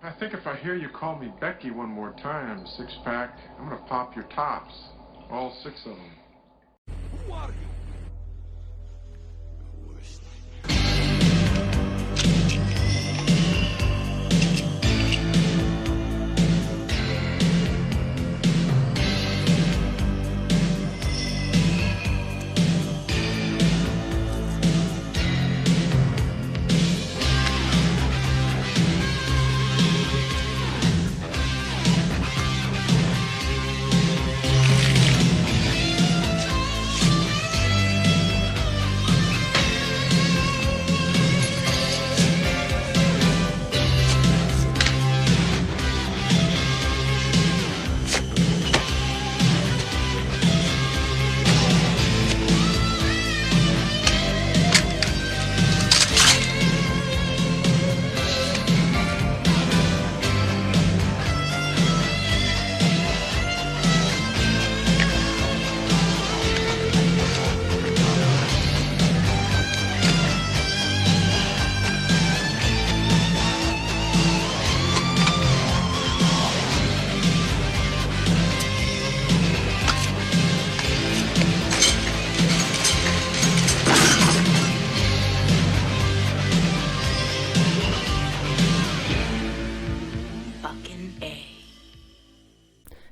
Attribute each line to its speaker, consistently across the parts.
Speaker 1: I think if I hear you call me Becky one more time, six-pack, I'm gonna pop your tops. All six of them.
Speaker 2: Who are you?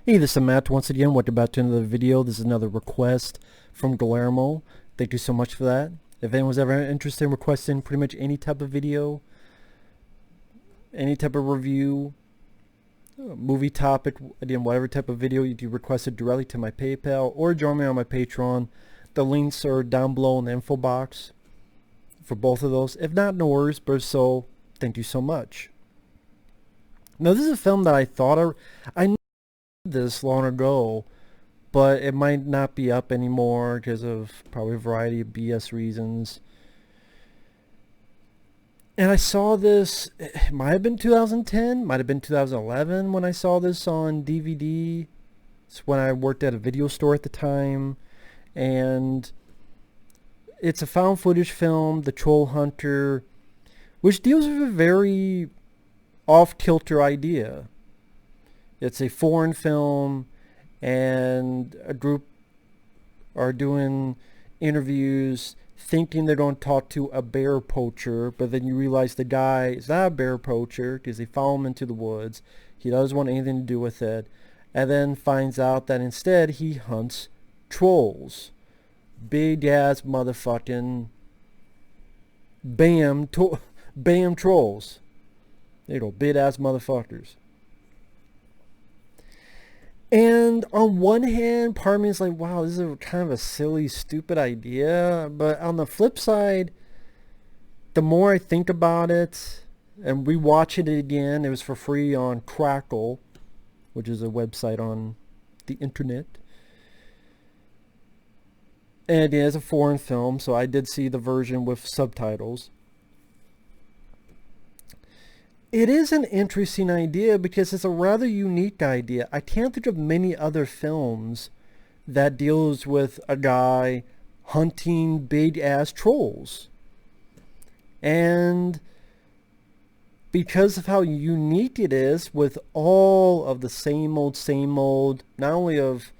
Speaker 3: Hey, this is Matt once again. Welcome back to another video. This is another request from Guillermo. Thank you so much for that. If anyone's ever interested in requesting pretty much any type of video, any type of review, movie topic, again, whatever type of video, you can request it directly to my PayPal or join me on my Patreon. The links are down below in the info box for both of those. If not, no worries, but so thank you so much. Now, this is a film that I thought I knew this long ago, but it might not be up anymore because of probably a variety of BS reasons. And I saw this, it might have been 2010, might have been 2011 when I saw this on DVD. It's when I worked at a video store at the time. And it's a found footage film, The Trollhunter, which deals with a very off-kilter idea. It's a foreign film, and a group are doing interviews thinking they're going to talk to a bear poacher, but then you realize the guy is not a bear poacher because they follow him into the woods. He doesn't want anything to do with it, and then finds out that instead he hunts trolls. Big ass motherfucking bam trolls. There you go, big ass motherfuckers. And on one hand, part of me is like, wow, this is kind of a silly, stupid idea. But on the flip side, the more I think about it and rewatch it again, it was for free on Crackle, which is a website on the internet. And it is a foreign film, so I did see the version with subtitles. It is an interesting idea because it's a rather unique idea. I can't think of many other films that deals with a guy hunting big ass trolls. And because of how unique it is with all of the same old, not only of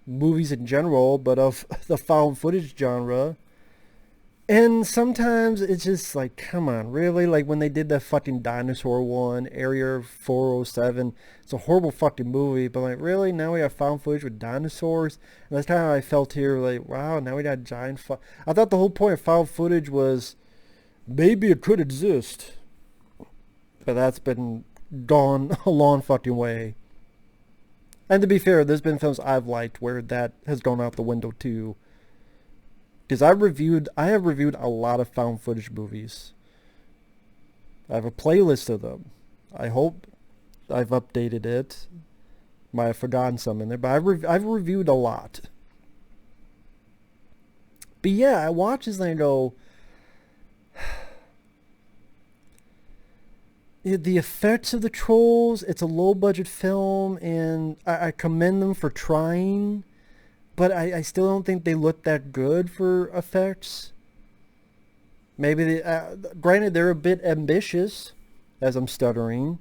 Speaker 3: movies in general, but of the found footage genre. And sometimes it's just like, come on, really? Like when they did that fucking dinosaur one, Area 407, it's a horrible fucking movie, but like, really? Now we have found footage with dinosaurs? And that's kind of how I felt here, like, wow, now we got giant I thought the whole point of found footage was maybe it could exist. But that's been gone a long fucking way. And to be fair, there's been films I've liked where that has gone out the window too. Because I have reviewed a lot of found footage movies. I have a playlist of them. I hope I've updated it. Might have forgotten some in there, but I've reviewed a lot. But yeah, I watch this and I go, the effects of the trolls, it's a low budget film, and I commend them for trying. But I still don't think they look that good for effects. Maybe granted, they're a bit ambitious, as I'm stuttering.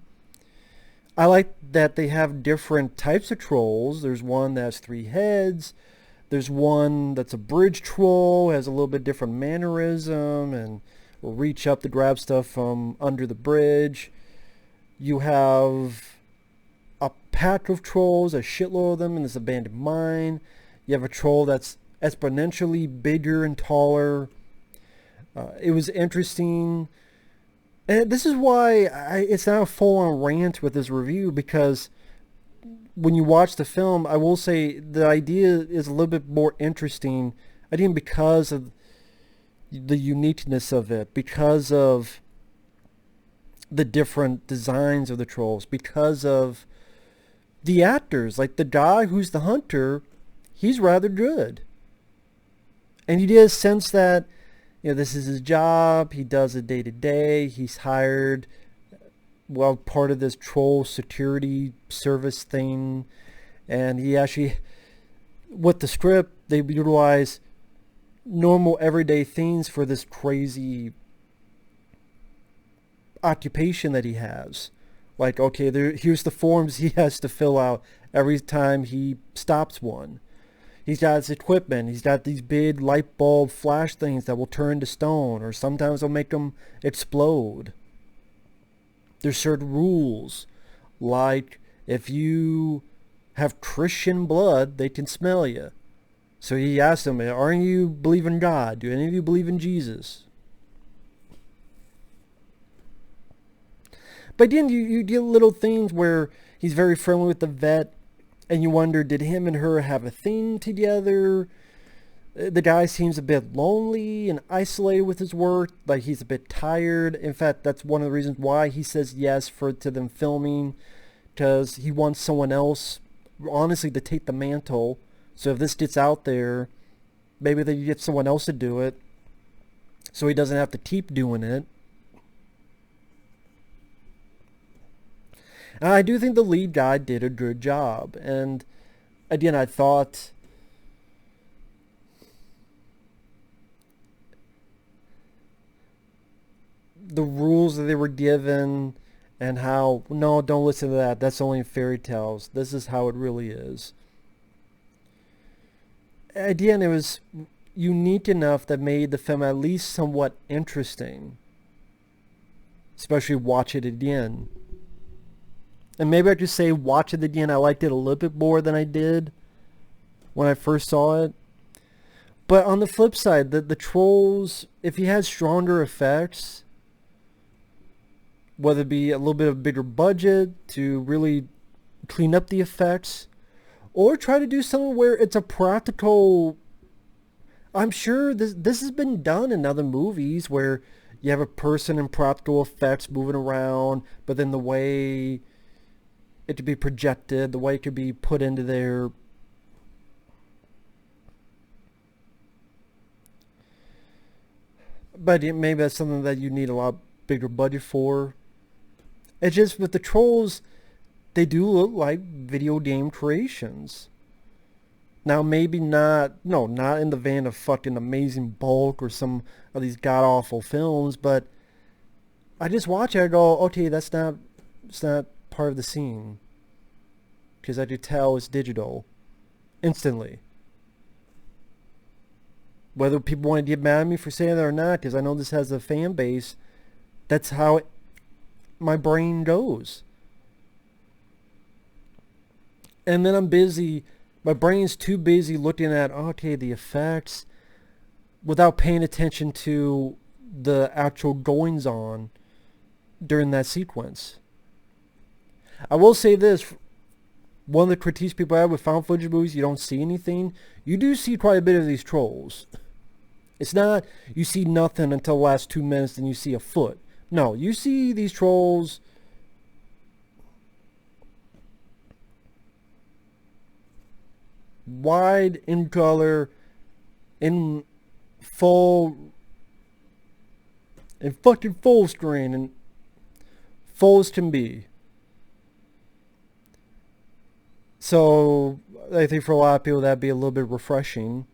Speaker 3: I like that they have different types of trolls. There's one that has 3 heads. There's one that's a bridge troll, has a little bit different mannerism and will reach up to grab stuff from under the bridge. You have a pack of trolls, a shitload of them in this abandoned mine. You have a troll that's exponentially bigger and taller. It was interesting. And this is why it's not a full-on rant with this review, because when you watch the film, I will say the idea is a little bit more interesting. I think because of the uniqueness of it, because of the different designs of the trolls, because of the actors. Like the guy who's the hunter, he's rather good. And you get a sense that, you know, this is his job. He does it day to day. He's hired, well, part of this troll security service thing. And he actually, with the script, they utilize normal everyday things for this crazy occupation that he has. Like, okay, here's the forms he has to fill out every time he stops one. He's got his equipment. He's got these big light bulb flash things that will turn to stone, or sometimes they'll make them explode. There's certain rules, like if you have Christian blood, they can smell you. So he asked them, aren't you believe in God? Do any of you believe in Jesus? But then you get little things where he's very friendly with the vet, and you wonder, did him and her have a thing together? The guy seems a bit lonely and isolated with his work, like he's a bit tired. In fact, that's one of the reasons why he says yes to them filming, because he wants someone else, honestly, to take the mantle. So if this gets out there, maybe they get someone else to do it, so he doesn't have to keep doing it. And I do think the lead guy did a good job. And again, I thought the rules that they were given and how, no, don't listen to that. That's only in fairy tales. This is how it really is. Again, it was unique enough that made the film at least somewhat interesting. Especially watch it again. And maybe I could say watch it again. I liked it a little bit more than I did when I first saw it. But on the flip side, the trolls, if he had stronger effects, whether it be a little bit of a bigger budget to really clean up the effects, or try to do something where it's a practical... I'm sure this has been done in other movies where you have a person in practical effects moving around, but then the way it could be projected, the way it could be put into their... But maybe that's something that you need a lot bigger budget for. It's just with the trolls, they do look like video game creations. Now maybe not in the vein of fucking Amazing Bulk or some of these god-awful films, but I just watch it, I go, okay, it's not part of the scene. Because I could tell it's digital. Instantly. Whether people want to get mad at me for saying that or not, because I know this has a fan base, that's how my brain goes. And then I'm busy, my brain's too busy looking at, okay, the effects, without paying attention to the actual goings on during that sequence. I will say this, one of the critiques people have with found footage movies, you don't see anything. You do see quite a bit of these trolls. It's not you see nothing until the last 2 minutes and you see a foot. No, you see these trolls wide in color, in fucking full screen, and full as can be. So I think for a lot of people that'd be a little bit refreshing.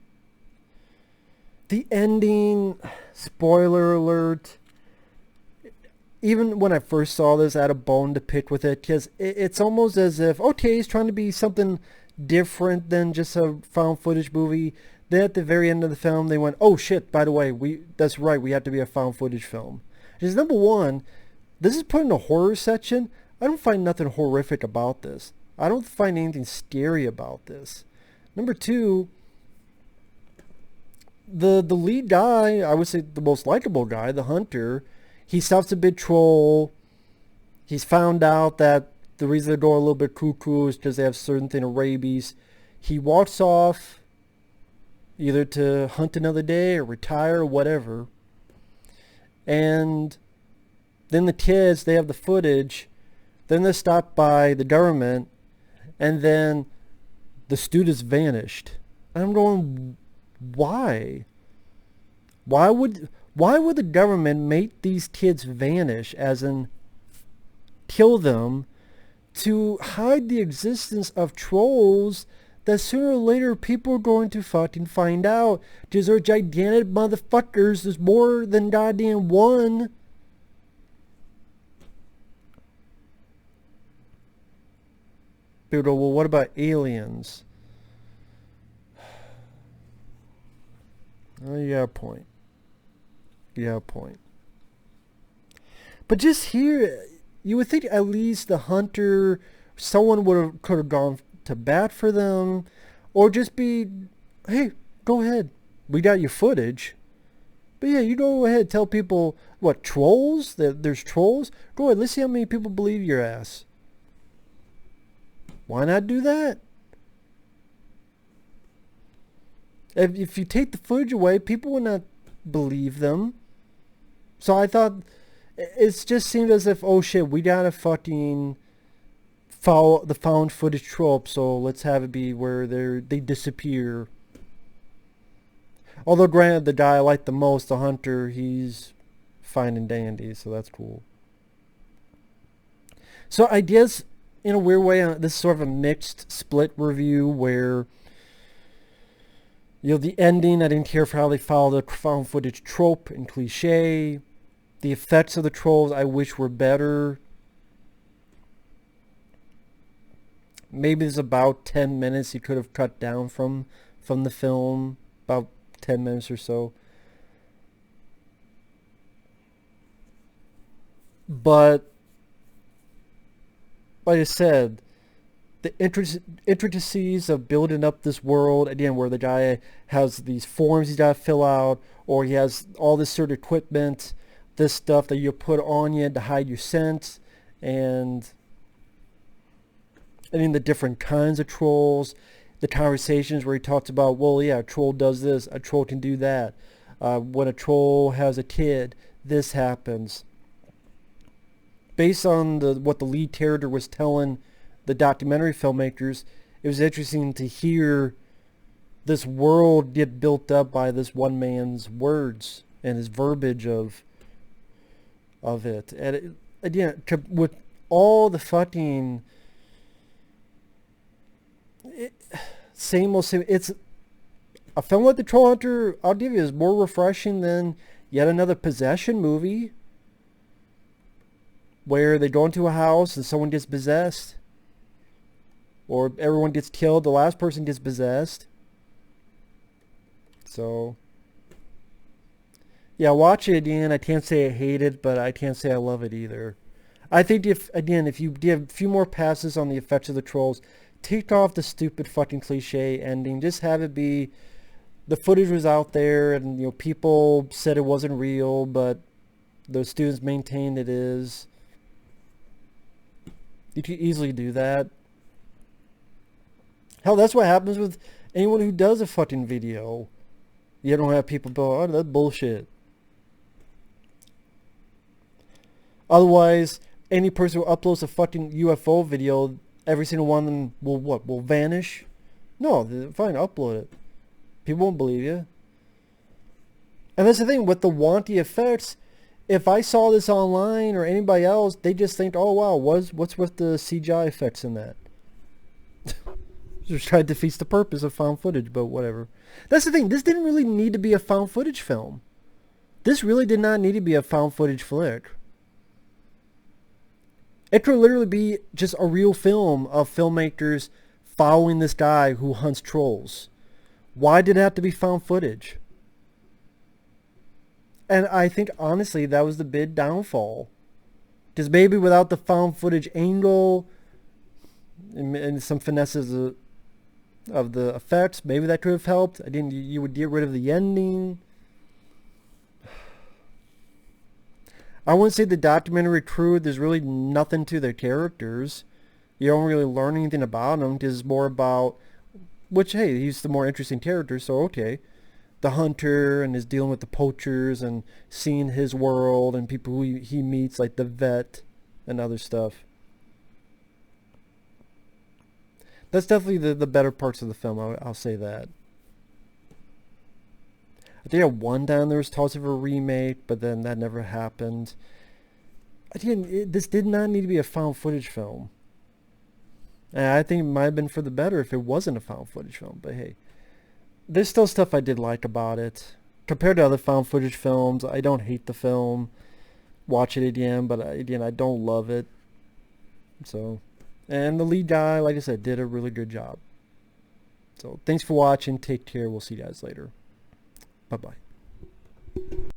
Speaker 3: The ending, spoiler alert, even when I first saw this, I had a bone to pick with it, because it's almost as if, okay, he's trying to be something different than just a found footage movie. Then at the very end of the film, they went, oh shit, by the way, that's right, we have to be a found footage film. Because number one, this is put in a horror section. I don't find nothing horrific about this. I don't find anything scary about this. Number two, the lead guy, I would say the most likable guy, the hunter, he stops a big troll. He's found out that the reason they're going a little bit cuckoo is because they have certain thing of rabies. He walks off either to hunt another day or retire or whatever. And then the kids, they have the footage. Then they're stopped by the government. And then the students vanished. And I'm going, why? Why would the government make these kids vanish, as in kill them, to hide the existence of trolls that sooner or later people are going to fucking find out? Because they're gigantic motherfuckers. There's more than goddamn one. People go, well, what about aliens? Oh, you got a point. You got a point. But just here, you would think at least the hunter, someone could have gone to bat for them, or just be, hey, go ahead, we got your footage. But yeah, you go ahead, tell people, what, trolls? There's trolls? Go ahead, let's see how many people believe your ass. Why not do that? If you take the footage away, people would not believe them. So I thought, it just seemed as if, oh shit, we gotta fucking follow the found footage trope, so let's have it be where they disappear. Although granted, the guy I like the most, the hunter, he's fine and dandy, so that's cool. So I guess, in a weird way, this is sort of a mixed split review where, you know, the ending, I didn't care for how they followed the found footage trope and cliche. The effects of the trolls, I wish were better. Maybe there's about 10 minutes you could have cut down from the film. About 10 minutes or so. But, like I said, the intricacies of building up this world, again, where the guy has these forms he's got to fill out, or he has all this sort of equipment, this stuff that you put on you to hide your scent, and I mean the different kinds of trolls, the conversations where he talks about, well, yeah, a troll does this, a troll can do that. When a troll has a kid, this happens. Based on what the lead character was telling the documentary filmmakers, it was interesting to hear this world get built up by this one man's words and his verbiage of it. And again, with all the fucking same old same, it's a film like the Trollhunter, I'll give you, is more refreshing than yet another possession movie where they go into a house and someone gets possessed, or everyone gets killed, the last person gets possessed. So yeah, watch it again. I can't say I hate it, but I can't say I love it either. I think if you give a few more passes on the effects of the trolls, take off the stupid fucking cliche ending, just have it be the footage was out there and, you know, people said it wasn't real, but the students maintained it is. You could easily do that. Hell, that's what happens with anyone who does a fucking video. You don't have people go, oh, that's bullshit. Otherwise, any person who uploads a fucking UFO video, every single one of them will what? Will vanish? No, fine, upload it. People won't believe you. And that's the thing, with the wanty effects, if I saw this online or anybody else, they just think, oh wow, what's with the CGI effects in that? Just trying to defeat the purpose of found footage, but whatever. That's the thing, this didn't really need to be a found footage film. This really did not need to be a found footage flick. It could literally be just a real film of filmmakers following this guy who hunts trolls. Why did it have to be found footage? And I think, honestly, that was the big downfall. Because maybe without the found footage angle and some finesses of the effects, maybe that could have helped. I didn't. You would get rid of the ending. I wouldn't say the documentary crew, there's really nothing to their characters. You don't really learn anything about them. It's more about, which, hey, he's the more interesting character, so okay. The hunter and his dealing with the poachers and seeing his world and people who he meets, like the vet and other stuff. That's definitely the better parts of the film, I'll say that. I think at one time there was talks of a remake, but then that never happened. Again, this did not need to be a found footage film. And I think it might have been for the better if it wasn't a found footage film, but hey. There's still stuff I did like about it. Compared to other found footage films, I don't hate the film. Watch it again, but again, I don't love it. So, and the lead guy, like I said, did a really good job. So, thanks for watching. Take care. We'll see you guys later. Bye-bye.